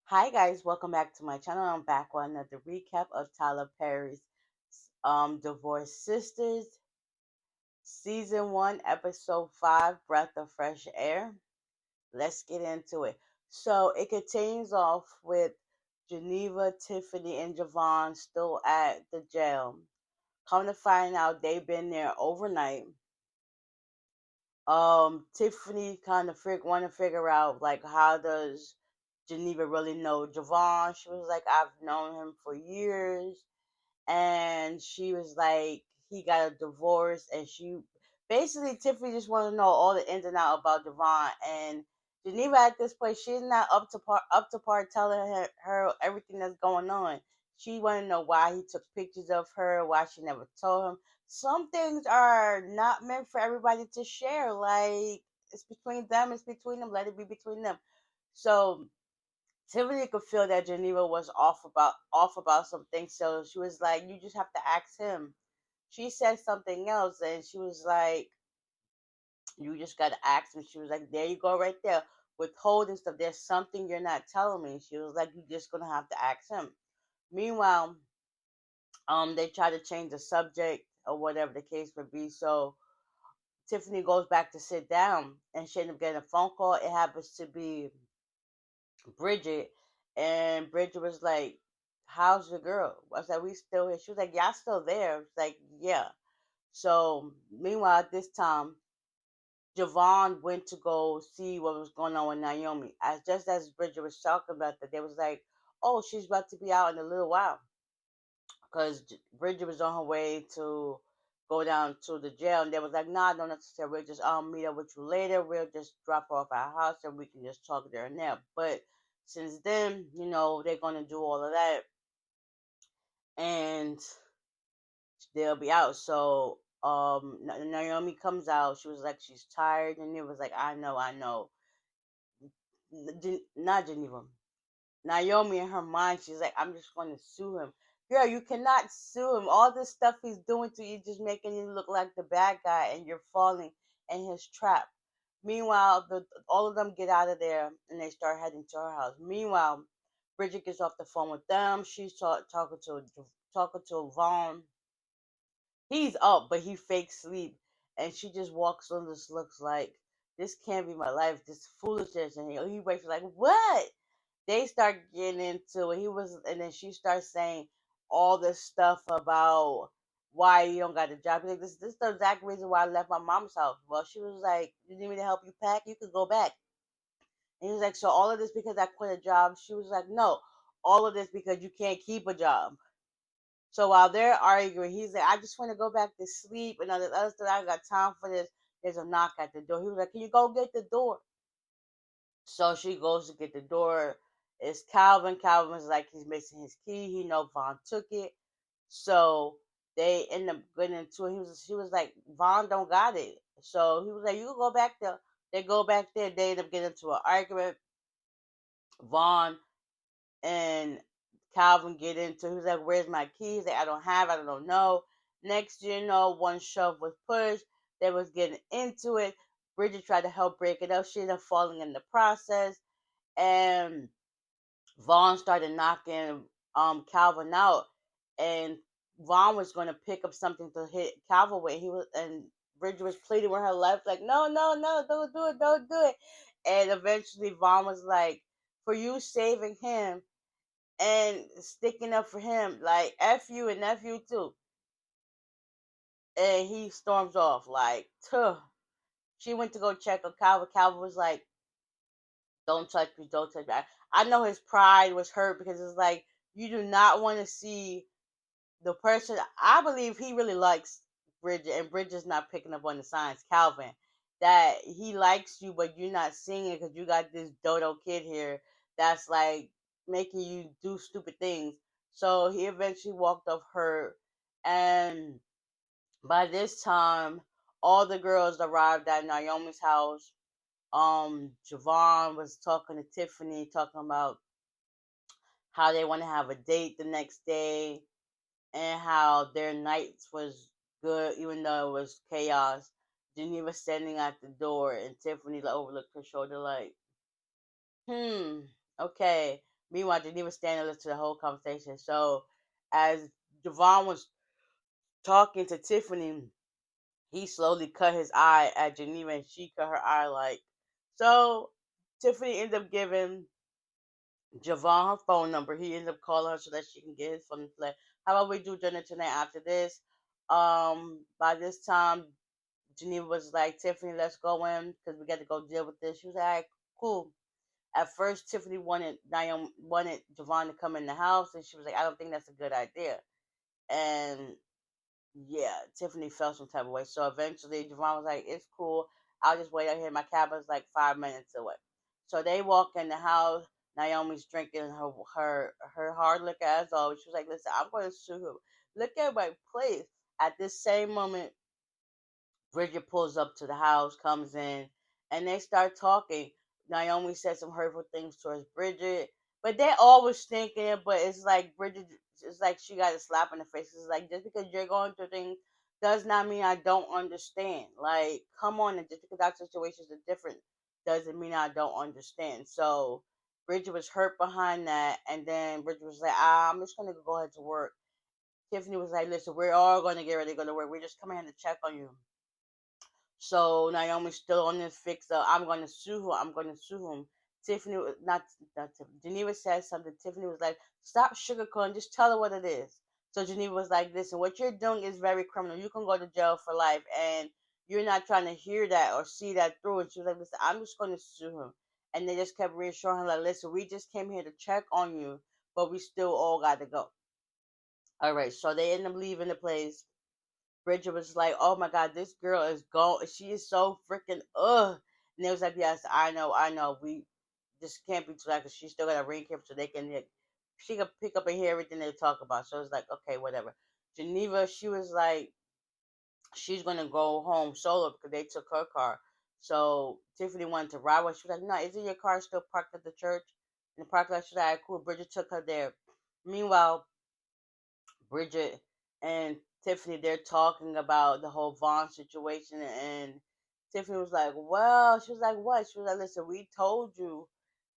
Hi guys, welcome back to my channel. I'm back with another recap of Tyler Perry's Divorce Sisters, Season 1, Episode 5, Breath of Fresh Air. Let's get into it. So it continues off with Geneva, Tiffany, and Javon still at the jail. Come to find out they've been there overnight. Tiffany kind of want to figure out like how does Geneva really know Javon. She was like, I've known him for years, and she was like, he got a divorce, and she basically Tiffany just wanted to know all the ins and outs about Javon, and Geneva at this point she's not up to par telling her everything that's going on. She wanted to know why he took pictures of her, why she never told him. Some things are not meant for everybody to share. Like it's between them, it's between them. Let it be between them. So Tiffany could feel that Geneva was off about something, so she was like, "You just have to ask him." She said something else, and she was like, "You just gotta ask him." She was like, "There you go, right there, withholding stuff. There's something you're not telling me." She was like, "You just gonna have to ask him." Meanwhile, they try to change the subject or whatever the case may be. So Tiffany goes back to sit down, and she ended up getting a phone call. It happens to be Bridget, and Bridget was like, "How's your girl?" I was like, "We still here." She was like, "Y'all still there?" I was like, "Yeah." So meanwhile, at this time, Javon went to go see what was going on with Naomi. As just as Bridget was talking about that, they was like, "Oh, she's about to be out in a little while," because Bridget was on her way to go down to the jail, and they was like, "Nah, don't necessarily. We'll just meet up with you later. We'll just drop her off at our house, and we can just talk there and there." But since then, they're gonna do all of that, and they'll be out. So Naomi comes out. She was like, she's tired, and it was like, I know, not Geneva. Naomi in her mind, she's like, I'm just going to sue him. Girl, you cannot sue him. All this stuff he's doing to you, just making you look like the bad guy, and you're falling in his trap. Meanwhile, all of them get out of there, and they start heading to her house. Meanwhile, Bridget gets off the phone with them. She's talking to Vaughn. He's up, but he fake sleep, and she just walks on. This looks like this can't be my life. This foolishness, and he wakes like, what? They start getting into it. And then she starts saying all this stuff about why you don't got a job. He's like, this is the exact reason why I left my mom's house. Well, she was like, you need me to help you pack? You could go back. And he was like, so all of this because I quit a job? She was like, no, all of this because you can't keep a job. So while they're arguing, he's like, I just want to go back to sleep and all this other stuff. I got time for this. There's a knock at the door. He was like, can you go get the door? So she goes to get the door. It's Calvin. Calvin's like he's missing his key. He know Vaughn took it. So they end up getting into it. She was like, Vaughn don't got it. So he was like, you can go back there. They go back there. They end up getting into an argument. Vaughn and Calvin get into. He was like, "Where's my keys?" Like, I don't have. I don't know. Next, one shove was pushed. They was getting into it. Bridget tried to help break it up. She ended up falling in the process, and Vaughn started knocking Calvin out, and Vaughn was going to pick up something to hit Calvin with. And Bridget was pleading with her life, like, "No, no, no, don't do it, don't do it." And eventually, Vaughn was like, "For you saving him." And sticking up for him, like F you and F you too. And he storms off like, tuh. She went to go check on Calvin. Calvin was like, don't touch me, don't touch me. I know his pride was hurt because it's like, you do not want to see the person. I believe he really likes Bridget, and Bridget's not picking up on the signs, Calvin, that he likes you, but you're not seeing it because you got this dodo kid here that's like making you do stupid things. So he eventually walked off hurt, and by this time, all the girls arrived at Naomi's house. Javon was talking to Tiffany, talking about how they want to have a date the next day, and how their nights was good even though it was chaos. Geneva standing at the door, and Tiffany overlooked her shoulder like, okay. Meanwhile, Geneva was standing and listening to the whole conversation. So as Devon was talking to Tiffany, he slowly cut his eye at Geneva and she cut her eye like. So Tiffany ended up giving Javon her phone number. He ended up calling her so that she can get his phone play. How about we do dinner tonight after this? By this time, Geneva was like, Tiffany, let's go in because we got to go deal with this. She was like, cool. At first, Tiffany wanted Naomi wanted Javon to come in the house, and she was like, I don't think that's a good idea. And yeah, Tiffany felt some type of way. So eventually, Javon was like, "It's cool. I'll just wait out here. My cabin's like 5 minutes away." So they walk in the house. Naomi's drinking her hard liquor as always. She was like, "Listen, I'm going to sue him. Look at my place." At this same moment, Bridget pulls up to the house, comes in, and they start talking. Naomi said some hurtful things towards Bridget, but they're always thinking it. But it's like Bridget, it's like she got a slap in the face. It's like just because you're going through things does not mean I don't understand. Like, come on, and just because our situations are different doesn't mean I don't understand. So Bridget was hurt behind that, and then Bridget was like, I'm just gonna go ahead to work. Tiffany was like, listen, we're all gonna get ready to go to work. We're just coming here to check on you. So Naomi's still on this fix of I'm going to sue him. I'm going to sue him. Tiffany, not Tiffany. Geneva said something. Tiffany was like, "Stop sugarcoating. Just tell her what it is." So Geneva was like, "Listen, what you're doing is very criminal. You can go to jail for life, and you're not trying to hear that or see that through." And she was like, "Listen, I'm just going to sue him." And they just kept reassuring her, like, "Listen, we just came here to check on you, but we still all got to go." All right. So they end up leaving the place. Bridget was like, "Oh my God, this girl is gone. She is so freaking ugh." And they was like, "Yes, I know. We just can't be too loud because she still got a ring camera, so they can she can pick up and hear everything they talk about." So it's like, okay, whatever. Geneva, she was like, she's gonna go home solo because they took her car. So Tiffany wanted to ride with. She was like, "No, isn't your car still parked at the church?" In the parking lot, she was like, "Cool." Bridget took her there. Meanwhile, Bridget and Tiffany, they're talking about the whole Vaughn situation, and Tiffany was like, "Well," she was like, "What?" She was like, "Listen, we told you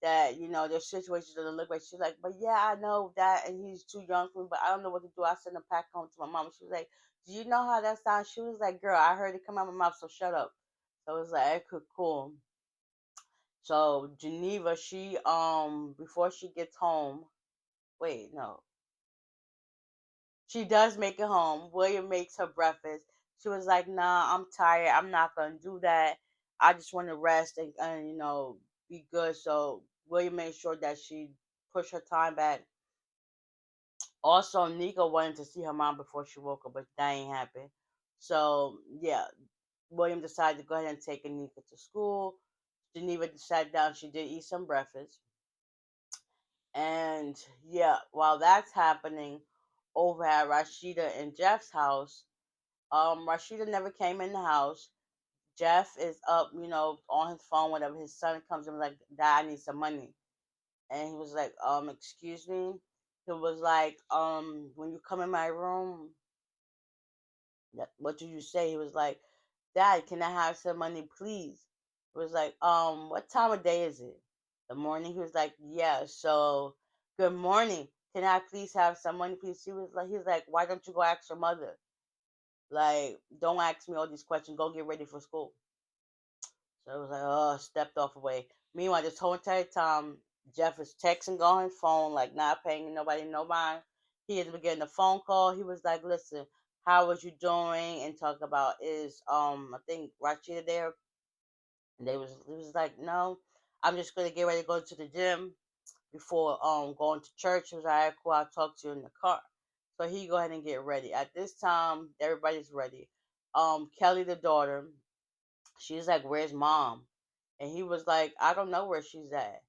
that there's situations that don't look right." She's like, "But yeah, I know that, and he's too young for me, but I don't know what to do. I send him back home to my mom." She was like, "Do you know how that sounds?" She was like, "Girl, I heard it come out of my mouth, so shut up." So it was like, "Okay, cool." So Geneva, she before she gets home, wait, no, she does make it home. William makes her breakfast. She was like, "Nah, I'm tired. I'm not gonna do that. I just want to rest and be good." So William made sure that she pushed her time back. Also, Nika wanted to see her mom before she woke up, but that ain't happen. So yeah, William decided to go ahead and take Nika to school. Geneva sat down. She did eat some breakfast, and yeah, while that's happening, over at Rashida and Jeff's house, Rashida never came in the house. Jeff is up, on his phone, whatever. His son comes in like, "Dad, I need some money." And he was like, excuse me. He was like, when you come in my room, what do you say? He was like, "Dad, can I have some money, please?" It was like, what time of day is it? The morning. He was like, "Yeah." So, good morning. Can I please have some money, please? He was like, "Why don't you go ask your mother? Like, don't ask me all these questions. Go get ready for school." So it was like, oh, stepped off away. Meanwhile, this whole entire time, Jeff is texting on his phone, like not paying nobody no mind. He is getting a phone call. He was like, "Listen, how was you doing?" And talk about is I think Rachida there. And he was like, "No, I'm just gonna get ready to go to the gym before going to church." He was like, "All right, cool, I'll talk to you in the car." So he go ahead and get ready. At this time, everybody's ready. Kelly, the daughter, she's like, "Where's mom?" And he was like, "I don't know where she's at."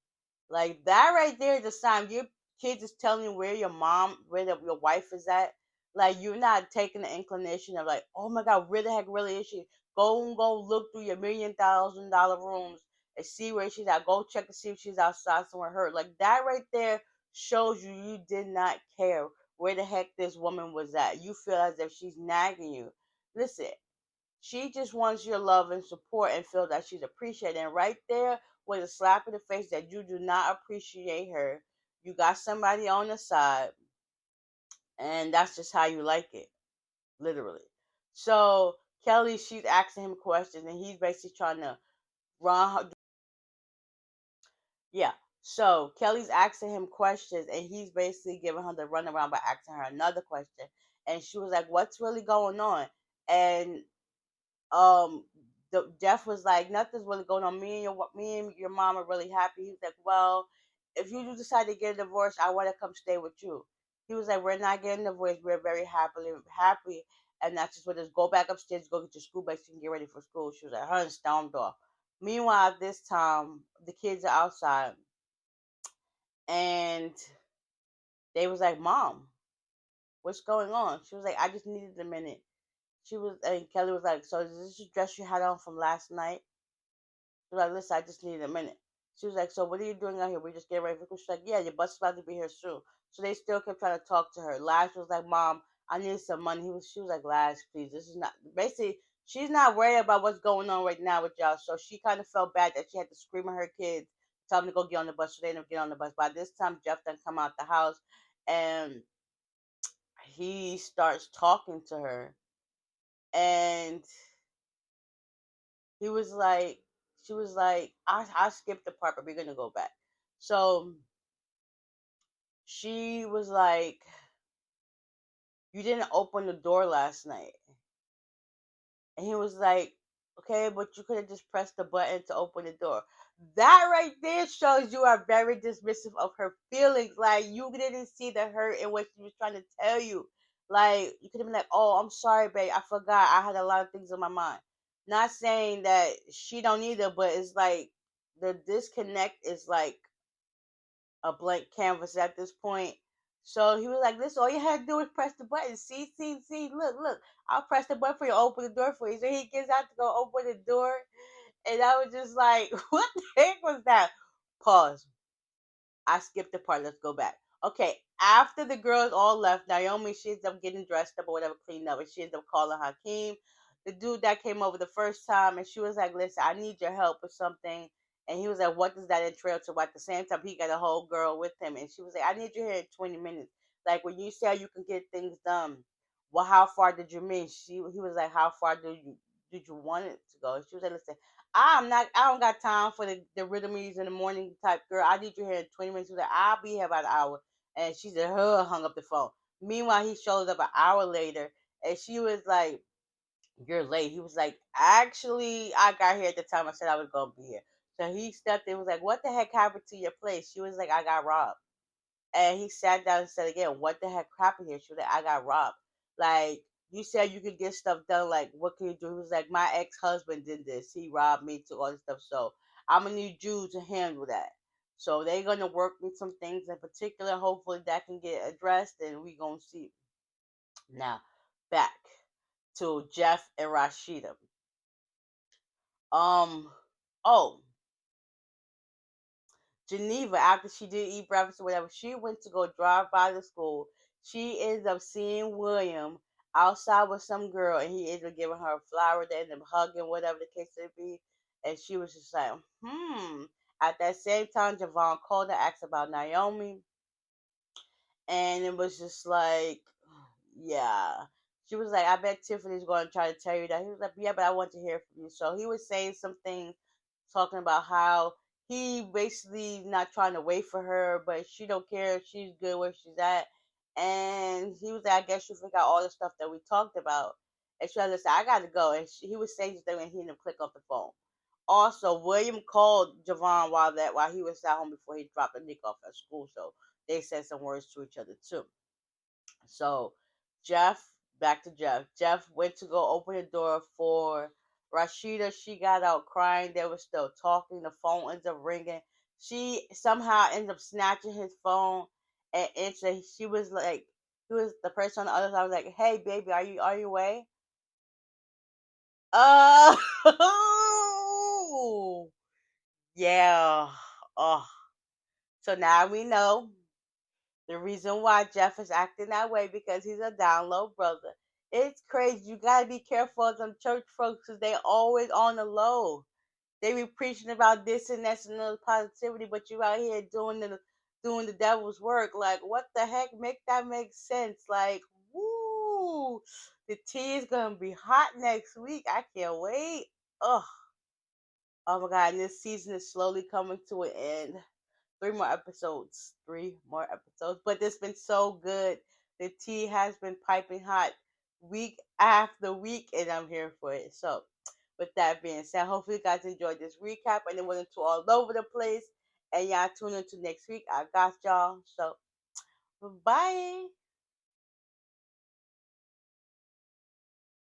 Like that right there is a sign your kids is telling you where your mom, your wife is at. Like you're not taking the inclination of like, "Oh my God, where the heck really is she?" Go look through your $1,000,000 rooms and see where she's at. Go check to see if she's outside somewhere hurt. Like that right there shows you did not care where the heck this woman was at. You feel as if she's nagging you. Listen, she just wants your love and support and feel that she's appreciated. And right there was a slap in the face that you do not appreciate her. You got somebody on the side, and that's just how you like it, literally. So Kelly, she's asking him questions, and he's basically trying to run her. Yeah. So Kelly's asking him questions, and he's basically giving her the runaround by asking her another question. And she was like, "What's really going on?" And um Jeff was like, nothing's really going on. Me and your mom are really happy. He was like, well, if you do decide to get a divorce, I want to come stay with you. He was like, we're not getting divorced. We're very happy, and that's just what it is. Go back upstairs, go get your school bags, and get ready for school. She was like, her and stormed off. Meanwhile, this time the kids are outside, and they was like, Mom, what's going on? She was like, I just needed a minute. And Kelly was like, so is this the dress you had on from last night? She was like, listen, I just need a minute. She was like, so what are you doing out here? We just getting ready for school. She's like, yeah, your bus is about to be here soon. So they still kept trying to talk to her. Lash was like, Mom, I need some money. She was like, Lash, please, this is not, basically, she's not worried about what's going on right now with y'all. So she kind of felt bad that she had to scream at her kids, tell them to go get on the bus. So they didn't get on the bus. By this time, Jeff done come out the house, and he starts talking to her. And he was like, she was like, I skipped the part, but we're gonna go back. So she was like, you didn't open the door last night. And he was like, okay, but you could have just pressed the button to open the door. That right there shows you are very dismissive of her feelings. Like, you didn't see the hurt in what she was trying to tell you. Like, you could have been like, oh, I'm sorry, babe. I forgot. I had a lot of things on my mind. Not saying that she don't either, but it's like the disconnect is like a blank canvas at this point. So he was like, listen, all you had to do was press the button. See, look. I'll press the button for you, open the door for you. So he gets out to go open the door. And I was just like, what the heck was that? Pause. I skipped the part. Let's go back. Okay, after the girls all left, Naomi, she ends up getting dressed up or whatever, cleaned up, and she ends up calling Hakeem, the dude that came over the first time, and she was like, listen, I need your help with something. And he was like, what does that entail to? At the same time, he got a whole girl with him, and she was like, I need you here in 20 minutes. Like, when you say you can get things done, well, how far did you mean? He was like, how far did you want it to go? And she was like, listen, I don't got time for the rhythmies in the morning type girl. I need you here in 20 minutes. She was like, I'll be here about an hour. And she said, hung up the phone. Meanwhile, he shows up an hour later, and she was like, you're late. He was like, actually, I got here at the time I said I was going to be here. So he stepped in and was like, what the heck happened to your place? She was like, I got robbed. And he sat down and said again, what the heck happened here? She was like, I got robbed. Like, you said you could get stuff done. Like, what can you do? He was like, my ex-husband did this. He robbed me, took all this stuff. So I'm going to need you to handle that. So they're going to work with some things in particular. Hopefully that can get addressed, and we going to see. Now, back to Jeff and Rashida. Um, oh, Geneva, after she did eat breakfast or whatever, she went to go drive by the school. She ends up seeing William outside with some girl, and he ends up giving her a flower. They end up hugging, whatever the case may be. And she was just like, hmm. At that same time, Javon called and asked about Naomi, and it was just like, yeah. She was like, I bet Tiffany's going to try to tell you that. He was like, yeah, but I want to hear from you. So he was saying something, talking about how he basically not trying to wait for her, but she don't care. She's good where she's at. And he was like, I guess you forgot all the stuff that we talked about. And she was like, I got to go. And he was saying something, and he didn't click off the phone. Also, William called Javon while he was at home before he dropped Nick off at school. So they said some words to each other too. So Jeff, back to Jeff. Jeff went to go open the door for Rashida. She got out crying. They were still talking. The phone ends up ringing. She somehow ends up snatching his phone and answering. She was like, he was the person on the other side was like, "Hey, baby, are you away?" Uh, yeah. Oh, so now we know the reason why Jeff is acting that way, because he's a down low brother. It's crazy. You gotta be careful of them church folks, because they always on the low. They be preaching about this and that and the positivity, but you out here doing doing the devil's work. Like, what the heck? Make that make sense. Like, woo! The tea is gonna be hot next week. I can't wait. Ugh. Oh my god, and this season is slowly coming to an end. Three more episodes. Three more episodes. But it's been so good. The tea has been piping hot week after week, and I'm here for it. So, with that being said, hopefully you guys enjoyed this recap and it wasn't too all over the place. And y'all tune into next week. I got y'all. So, bye.